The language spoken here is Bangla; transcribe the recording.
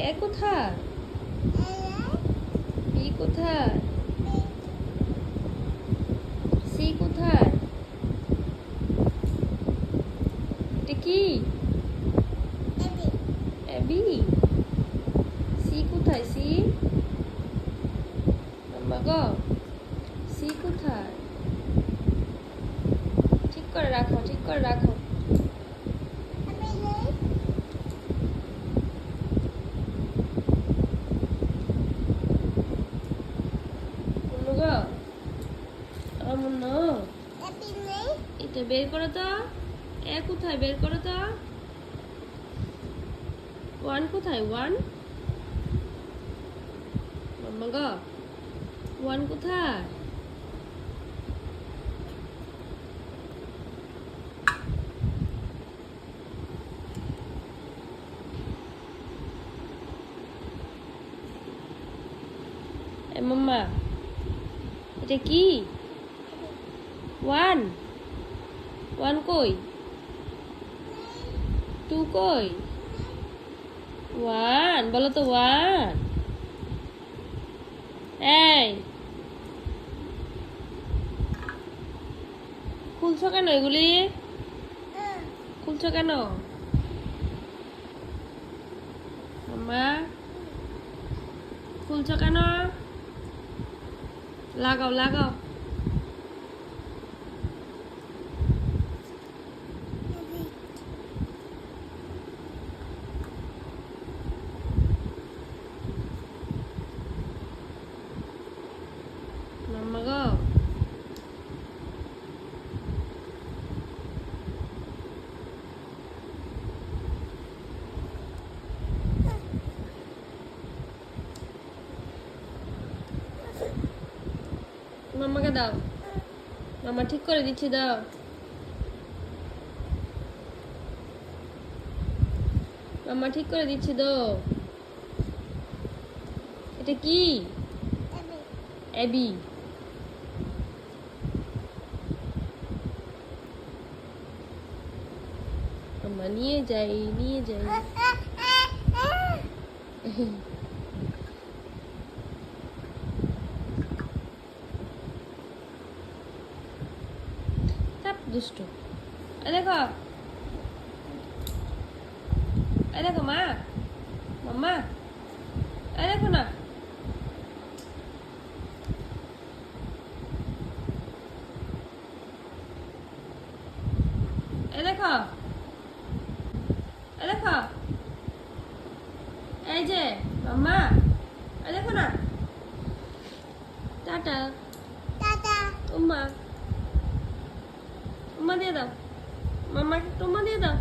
এ কোথায়? বি কোথায়? সি কোথায়? এটা কি? এবি। সি কোথায়? সি মাম্মা গো, সি কোথায়? ঠিক করে রাখো, ঠিক করে রাখো। মুন্নু গো, আমার মুন্নু, এটা বের করো তো। এ কোথায়? বের করো তো। ওয়ান কোথায়? ওয়ান মাম্মা গো, ওয়ান কোথায়? এ মাম্মা, এটা কি? ওয়ান, ওয়ান কই? টু কই? ওয়ান বলো তো, ওয়ান। এই খুলছো কেন এগুলি? খুলছো কেন মাম্মা? খুলছো কেন? লাগাও, লাগাও। মাম্মা গো, মাম্মাকে দাও। মাম্মা ঠিক করে দিচ্ছি, দাও। মাম্মা ঠিক করে দিচ্ছি, দাও। এটা কি? এবি। মাম্মা নিয়ে যাই, নিয়ে যাই। চাপ দুষ্টু। এই দেখো, এই দেখো মা, মাম্মা, এই দেখো না। এই দেখো, এই দেখো, এই যে মাম্মা, এই দেখো না। টাটা। উম্মা, উম্মা দিয়ে দাও। মাম্মাকে একটু উম্মা দিয়ে দাও।